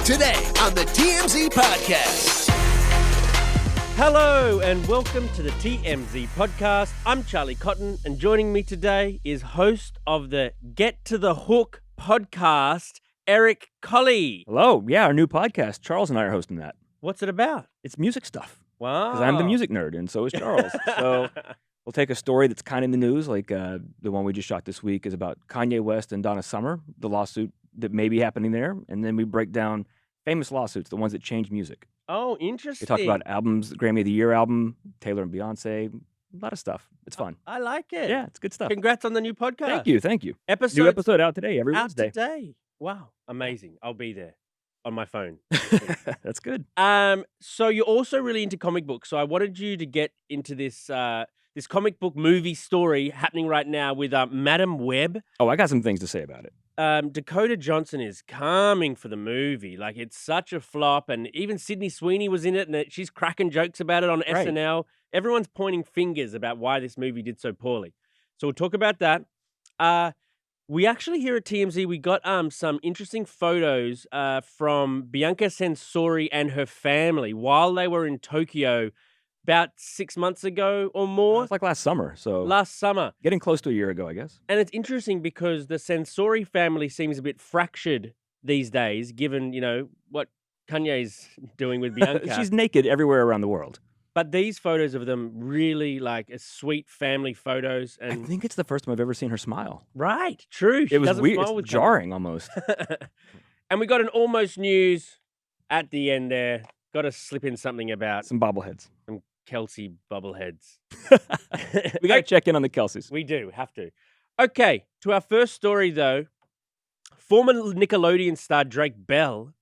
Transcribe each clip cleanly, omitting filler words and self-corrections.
Today on the TMZ Podcast. Hello and welcome to the TMZ Podcast. I'm Charlie Cotton, and joining me today is host of the Get to the Hook podcast, Eric Colley. Hello. Yeah, our new podcast. Charles and I are hosting that. What's it about? It's music stuff. Wow. Because I'm the music nerd, and so is Charles. So we'll take a story that's kind of in the news, like the one we just shot this week is about Kanye West and Donna Summer, the lawsuit that may be happening there. And then we break down famous lawsuits, the ones that change music. Oh, interesting. We talk about albums, Grammy of the Year album, Taylor and Beyonce, a lot of stuff. It's fun. I like it. Yeah, it's good stuff. Congrats on the new podcast. Thank you. New episode out today, every Wednesday. today. Wow, amazing. I'll be there on my phone. That's good. So you're also really into comic books. So I wanted you to get into this this comic book movie story happening right now with Madam Web. Oh, I got some things to say about it. Dakota Johnson is coming for the movie. Like, it's such a flop, and even Sydney Sweeney was in it, and she's cracking jokes about it on Right. SNL. Everyone's pointing fingers about why this movie did so poorly. So we'll talk about that. We actually here at TMZ, we got some interesting photos from Bianca Censori and her family while they were in Tokyo about 6 months ago or more. It's like last summer, so Last summer. getting close to a year ago, I guess. And it's interesting because the Censori family seems a bit fractured these days, given, what Kanye's doing with Bianca. She's naked everywhere around the world. But these photos of them really like a sweet family photos. I And think it's the first time I've ever seen her smile. right, true. She It was doesn't weird. smile It's with jarring almost. And we got an almost news at the end there. Got to slip in something about Some bobbleheads. some Kelce bobbleheads. We got to check in on the Kelces. We do, have to. Okay, to our first story, though. Former Nickelodeon star Drake Bell,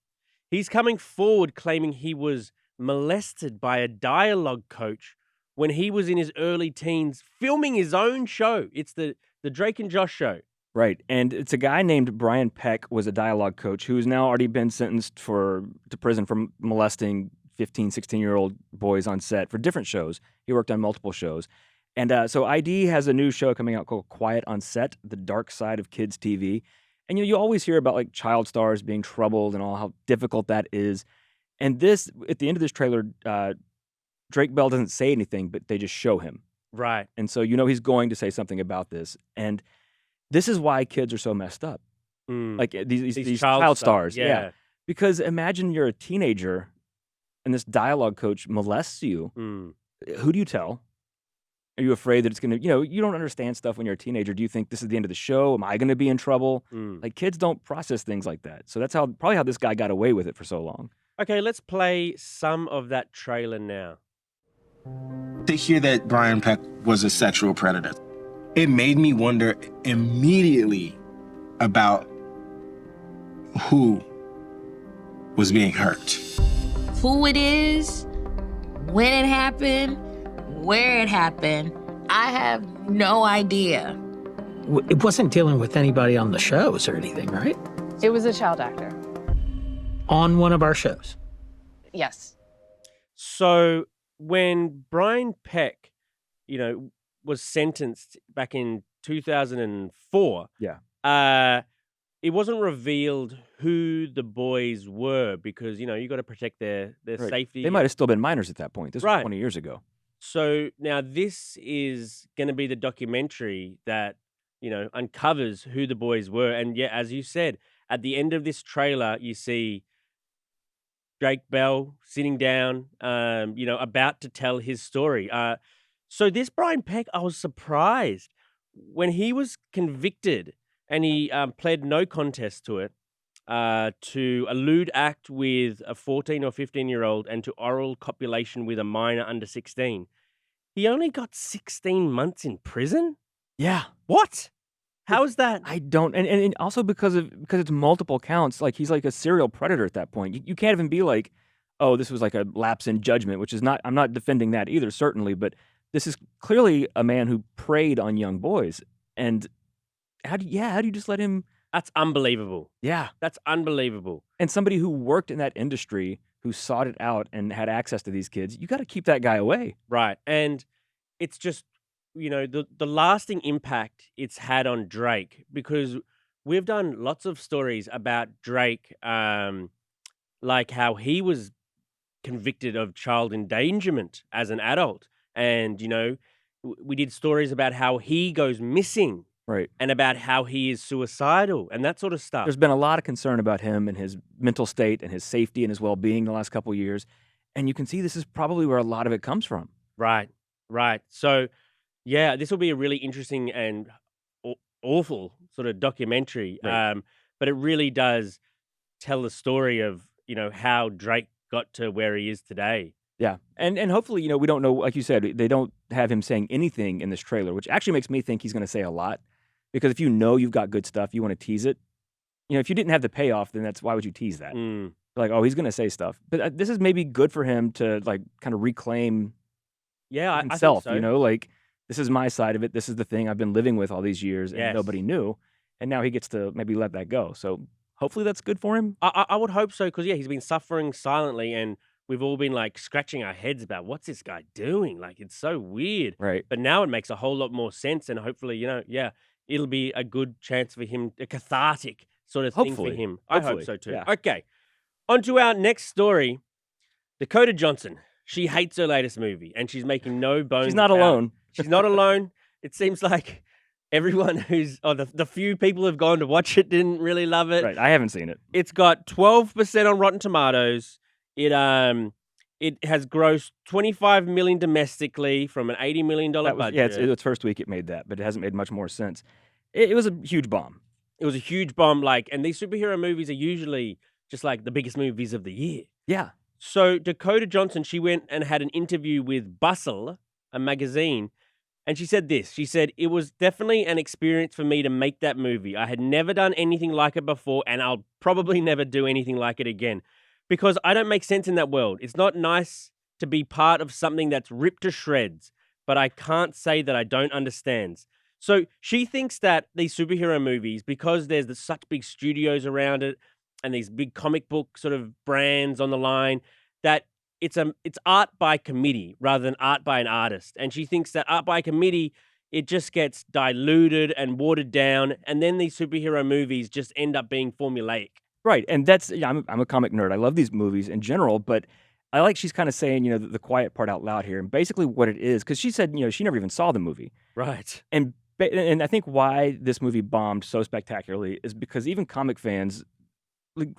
he's coming forward claiming he was molested by a dialogue coach when he was in his early teens filming his own show. It's the Drake and Josh show. Right. And it's a guy named Brian Peck was a dialogue coach who's now already been sentenced to prison for molesting 15, 16-year-old boys on set for different shows. He worked on multiple shows. And so ID has a new show coming out called Quiet on Set, The Dark Side of Kids TV. And you always hear about like child stars being troubled and all how difficult that is. And this, at the end of this trailer, Drake Bell doesn't say anything, but they just show him. Right. And so he's going to say something about this. And this is why kids are so messed up. Mm. Like these child child stars. Yeah. Because imagine you're a teenager and this dialogue coach molests you. Mm. Who do you tell? Are you afraid that it's going to, you don't understand stuff when you're a teenager. Do you think this is the end of the show? Am I going to be in trouble? Mm. Like kids don't process things like that. So that's probably how this guy got away with it for so long. Okay, let's play some of that trailer now. To hear that Brian Peck was a sexual predator, it made me wonder immediately about who was being hurt. Who it is, when it happened, where it happened, I have no idea. It wasn't dealing with anybody on the shows or anything, right? It was a child actor. On one of our shows. Yes. So when Brian Peck, was sentenced back in 2004, it wasn't revealed who the boys were because, you got to protect their Right. safety. They might have still been minors at that point. This was Right. 20 years ago. So now this is going to be the documentary that, uncovers who the boys were. And yeah, as you said, at the end of this trailer, you see Drake Bell sitting down, about to tell his story. So this Brian Peck, I was surprised when he was convicted and he pled no contest to it, to a lewd act with a 14 or 15-year-old and to oral copulation with a minor under 16. He only got 16 months in prison? Yeah. What? How is that? I don't, and also because it's multiple counts, like he's like a serial predator at that point. You can't even be like, oh, this was like a lapse in judgment, which is not, I'm not defending that either, certainly, but this is clearly a man who preyed on young boys. And how do you just let him? That's unbelievable. Yeah. That's unbelievable. And somebody who worked in that industry, who sought it out and had access to these kids, you got to keep that guy away. Right. And it's just, the lasting impact it's had on Drake, because we've done lots of stories about Drake, like how he was convicted of child endangerment as an adult. And, we did stories about how he goes missing Right. and about how he is suicidal and that sort of stuff. There's been a lot of concern about him and his mental state and his safety and his well-being the last couple of years. And you can see this is probably where a lot of it comes from. Right. So, yeah, this will be a really interesting and awful sort of documentary. Right. But it really does tell the story of, how Drake got to where he is today. Yeah. And hopefully, we don't know, like you said, they don't have him saying anything in this trailer, which actually makes me think he's going to say a lot. Because if you know you've got good stuff, you want to tease it. If you didn't have the payoff, then why would you tease that? Like, oh, he's going to say stuff. But this is maybe good for him to, like, kind of reclaim himself, I think so. Like, this is my side of it. This is the thing I've been living with all these years and Yes. nobody knew. And now he gets to maybe let that go. So hopefully that's good for him. I would hope so because, he's been suffering silently and we've all been, like, scratching our heads about what's this guy doing? Like, it's so weird. Right. But now it makes a whole lot more sense and hopefully, it'll be a good chance for him, a cathartic sort of thing Hopefully. for him. I hope Hopefully, so too. yeah. Okay. On to our next story. Dakota Johnson. She hates her latest movie and she's making no bones. She's not about it. alone. She's not alone. It seems like everyone the few people who've gone to watch it didn't really love it. Right. I haven't seen it. It's got 12% on Rotten Tomatoes. It has grossed $25 million domestically from an $80 million budget. Yeah, its first week it made that, but it hasn't made much more since. It was a huge bomb. It was a huge bomb, and these superhero movies are usually just like the biggest movies of the year. Yeah. So Dakota Johnson, she went and had an interview with Bustle, a magazine, and she said this. She said, "It was definitely an experience for me to make that movie. I had never done anything like it before, and I'll probably never do anything like it again. Because I don't make sense in that world. It's not nice to be part of something that's ripped to shreds, but I can't say that I don't understand." So she thinks that these superhero movies, because there's such big studios around it and these big comic book sort of brands on the line, that it's art by committee rather than art by an artist. And she thinks that art by committee, it just gets diluted and watered down, and then these superhero movies just end up being formulaic. Right, and I'm a comic nerd. I love these movies in general, but I like she's kind of saying, the quiet part out loud here, and basically what it is, because she said, she never even saw the movie. Right. And I think why this movie bombed so spectacularly is because even comic fans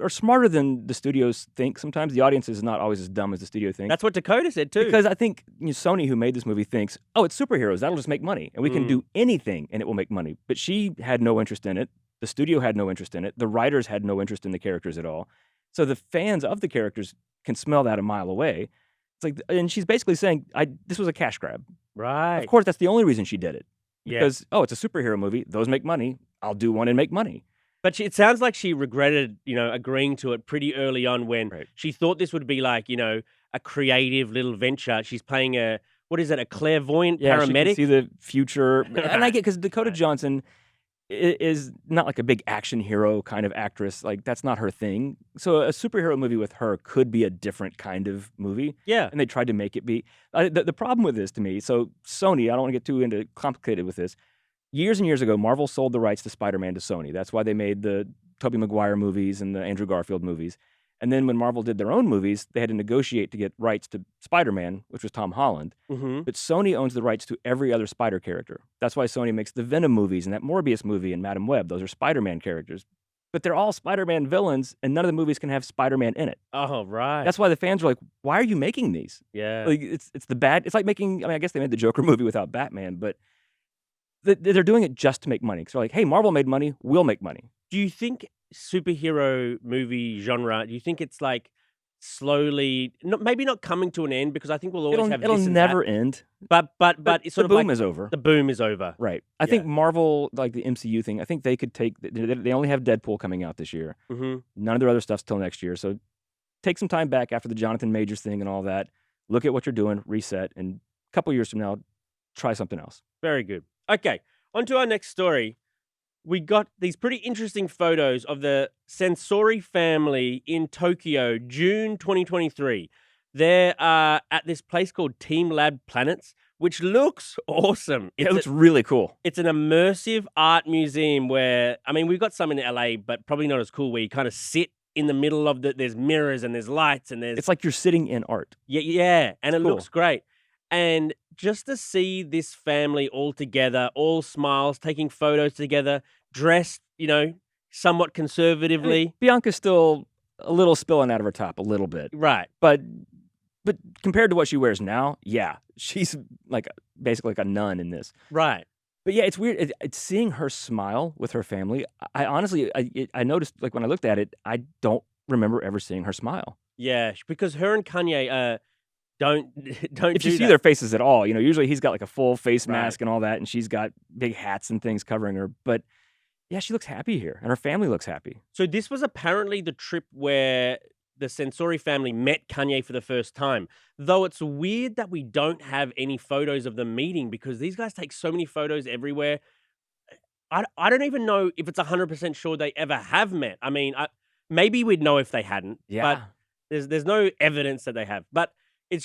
are smarter than the studios think. Sometimes the audience is not always as dumb as the studio thinks. That's what Dakota said too. Because I think Sony, who made this movie, thinks, oh, it's superheroes. That'll just make money. And we can do anything and it will make money. But she had no interest in it. The studio had no interest in it. The writers had no interest in the characters at all. So the fans of the characters can smell that a mile away. It's like, and she's basically saying, this was a cash grab. Right. Of course, that's the only reason she did it. Yeah. Because, it's a superhero movie. Those make money. I'll do one and make money. But it sounds like she regretted, agreeing to it pretty early on when she thought this would be like, a creative little venture. She's playing a clairvoyant paramedic? She can see the future. And I get, because Dakota Johnson is not like a big action hero kind of actress. Like, that's not her thing. So a superhero movie with her could be a different kind of movie. Yeah. And they tried to make it be. The problem with this to me, so Sony, I don't want to get too complicated with this. Years and years ago, Marvel sold the rights to Spider-Man to Sony. That's why they made the Tobey Maguire movies and the Andrew Garfield movies. And then when Marvel did their own movies, they had to negotiate to get rights to Spider-Man, which was Tom Holland. Mm-hmm. But Sony owns the rights to every other Spider character. That's why Sony makes the Venom movies and that Morbius movie and Madam Web. Those are Spider-Man characters. But they're all Spider-Man villains, and none of the movies can have Spider-Man in it. Oh, right. That's why the fans are like, why are you making these? Yeah. Like, it's the bad. It's like making, I guess they made the Joker movie without Batman, but they're doing it just to make money. So like, hey, Marvel made money, we'll make money. Do you think superhero movie genre, do you think it's like slowly, maybe not coming to an end, because I think we'll always have it'll this and never that, end. but it's sort the of boom like is over. the boom is over. Right. I think Marvel, like the MCU thing, I think they could take, they only have Deadpool coming out this year. Mm-hmm. None of their other stuff's till next year. So take some time back after the Jonathan Majors thing and all that. Look at what you're doing, reset, and a couple years from now, try something else. Very good. Okay, on to our next story. We got these pretty interesting photos of the Censori family in Tokyo, June 2023. They're at this place called Team Lab Planets, which looks awesome. It looks really cool. It's an immersive art museum where, we've got some in LA, but probably not as cool, where you kind of sit in the middle of there's mirrors and there's lights and there's It's like you're sitting in art. yeah, and it Cool. looks great. And just to see this family all together, all smiles, taking photos together, dressed, somewhat I conservatively. mean, Bianca's still a little spilling out of her top, a little bit. Right. But compared to what she wears now, yeah, she's like basically like a nun in this. Right. But yeah, it's weird. It's seeing her smile with her family. I honestly, I noticed, like, when I looked at it, I don't remember ever seeing her smile. Yeah, because her and Kanye don't don't If do you see that. their faces at all, usually he's got like a full face Right. mask and all that, and she's got big hats and things covering her. But yeah, she looks happy here, and her family looks happy. So this was apparently the trip where the Censori family met Kanye for the first time. Though it's weird that we don't have any photos of them meeting because these guys take so many photos everywhere. I don't even know if it's 100% sure they ever have met. I mean, maybe we'd know if they hadn't. But Yeah. there's no evidence that they have. But it's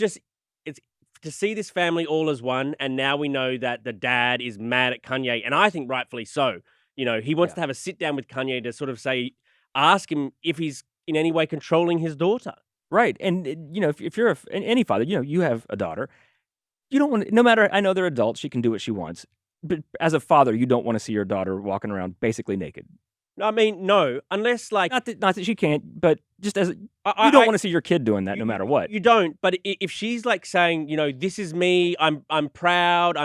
to see this family all as one, and now we know that the dad is mad at Kanye, and I think rightfully so. He wants Yeah. to have a sit down with Kanye to sort of ask him if he's in any way controlling his daughter. Right. And, if you're any father, you have a daughter, you don't want, no matter, I know they're adults, she can do what she wants. But as a father, you don't want to see your daughter walking around basically naked. I mean, no, unless like Not that she can't, but just as you I don't want to see your kid doing that no matter what. You don't. But if she's like saying, this is me, I'm proud,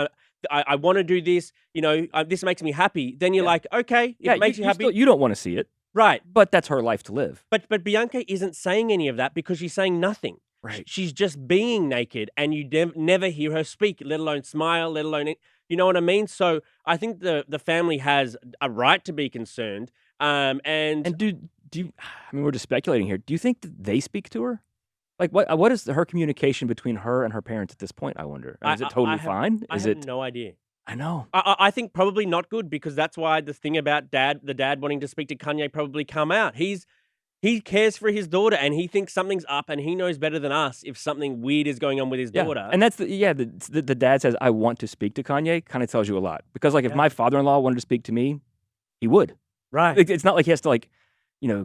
I want to do this, this makes me happy, then you're Yeah. like, okay, it makes you happy, you don't want to see it, right? but that's her life to live. But Bianca isn't saying any of that because she's saying nothing. Right. She's just being naked, and you never hear her speak, let alone smile, let alone you know what I mean. So I think the family has a right to be concerned. And do you? I mean, we're just speculating here. Do you think that they speak to her? Like, what is her communication between her and her parents at this point? I wonder. Is it totally fine? I Is have it? no idea. I know. I think probably not good because that's why the thing about the dad wanting to speak to Kanye probably come out. He cares for his daughter and he thinks something's up and he knows better than us if something weird is going on with his daughter. And that's the dad says, I want to speak to Kanye, kind of tells you a lot. Because like if Yeah. my father-in-law wanted to speak to me, he would. Right. Like, it's not like he has to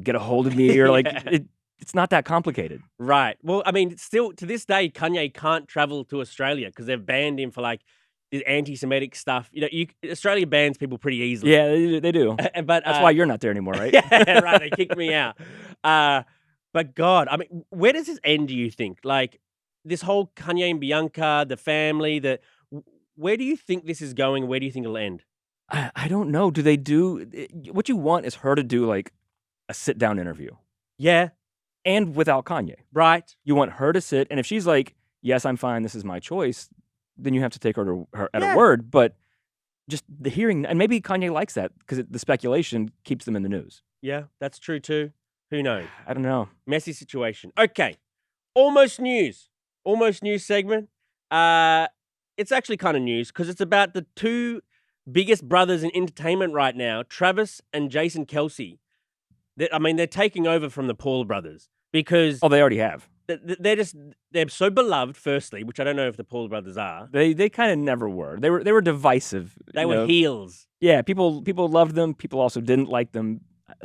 get a hold of me or like Yeah. it's not that complicated. Right. Well, I mean, still to this day, Kanye can't travel to Australia because they've banned him for like the anti-Semitic stuff. Australia bans people pretty easily. Yeah, they do. But That's why you're not there anymore, right? yeah, right. They kicked me out. But God, I mean, where does this end? Do you think? Like this whole Kanye and Bianca, the family, where do you think this is going? Where do you think it'll end? I don't know. Do they do what you want is her to do like a sit-down interview Yeah. and without Kanye. Right. You want her to sit, and if she's like, yes, I'm fine, this is my choice, then you have to take her at Yeah. her word. But just the hearing, and maybe Kanye likes that because the speculation keeps them in the news. Yeah, that's true too. Who knows? I don't know. Messy situation. Okay. Almost news segment. It's actually kind of news because it's about the two biggest brothers in entertainment right now, Travis and Jason Kelce. They're taking over from the Paul brothers because Oh, they already have. they're so beloved. Firstly, which I don't know if the Paul brothers are. They kind of never were. They were divisive. They you were know? heels. Yeah, people loved them. People also didn't like them.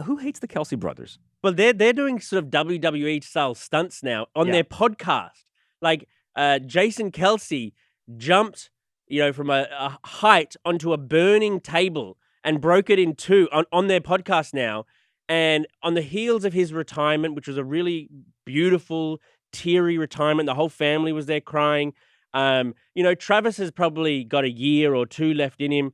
Who hates the Kelce brothers? But they're doing sort of WWE style stunts now on Yeah. their podcast. Like Jason Kelce jumped, from a height onto a burning table and broke it in two on their podcast now. And on the heels of his retirement, which was a really beautiful, teary retirement, the whole family was there crying. Travis has probably got a year or two left in him.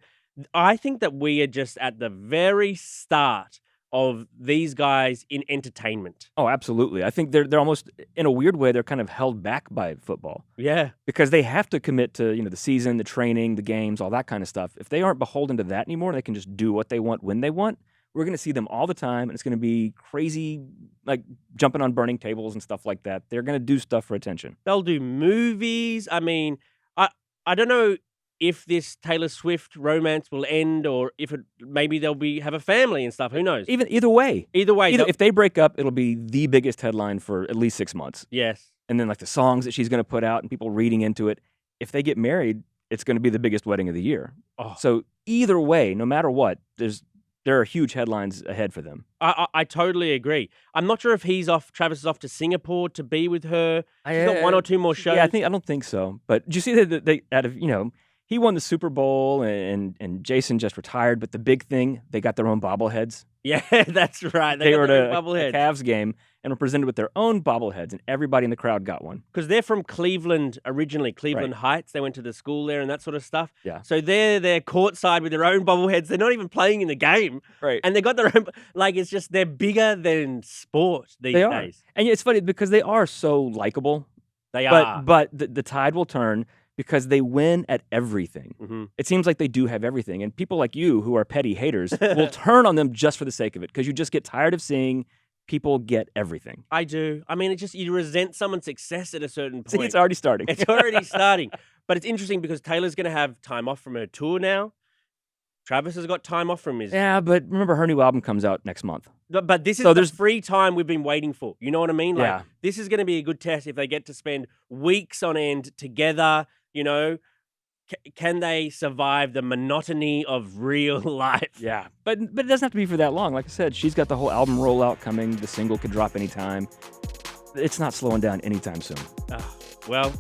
I think that we are just at the very start of these guys in entertainment. Oh, absolutely. I think they're almost, in a weird way, they're kind of held back by football Yeah. because they have to commit to the season, the training, the games, all that kind of stuff. If they aren't beholden to that anymore, they can just do what they want when they want. We're going to see them all the time, and it's going to be crazy, like jumping on burning tables and stuff like that. They're going to do stuff for attention. They'll do movies. I mean, I don't know if this Taylor Swift romance will end or if maybe they'll have a family and stuff. Who knows? Either way, Either way, if they break up, it'll be the biggest headline for at least 6 months. yes. And then like the songs that she's going to put out and people reading into it. If they get married, it's going to be the biggest wedding of the year. Oh. So either way, no matter what, there are huge headlines ahead for them. I totally agree. I'm not sure if Travis is off to Singapore to be with her. She's got 1 or 2 more shows. Yeah, I don't think so. But did you see that they he won the Super Bowl and Jason just retired, but the big thing, they got their own bobbleheads. Yeah, that's right. They were got at their a own bobbleheads. Cavs game and were presented with their own bobbleheads, and everybody in the crowd got one. Because they're from Cleveland originally, Cleveland Heights. They went to the school there and that sort of stuff. Yeah. So they're courtside with their own bobbleheads. They're not even playing in the game. Right. And they got their own, it's just they're bigger than sport these days. And it's funny because they are so likable. They are. But the tide will turn because they win at everything. Mm-hmm. It seems like they do have everything. And people like you who are petty haters will turn on them just for the sake of it because you just get tired of seeing people get everything. I do. I mean, it's just you resent someone's success at a certain point. See, it's already starting. It's already starting. But it's interesting because Taylor's going to have time off from her tour now. Travis has got time off from his... Yeah, but remember, her new album comes out next month. But this is the free time we've been waiting for. You know what I mean? Yeah. This is going to be a good test if they get to spend weeks on end together, you know. Can they survive the monotony of real life? Yeah. But it doesn't have to be for that long. Like I said, she's got the whole album rollout coming. The single could drop anytime. It's not slowing down anytime soon. Well,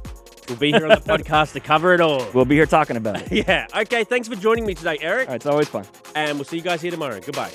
we'll be here on the podcast to cover it all. We'll be here talking about it. Yeah. Okay, thanks for joining me today, Eric. All right, it's always fun. And we'll see you guys here tomorrow. Goodbye.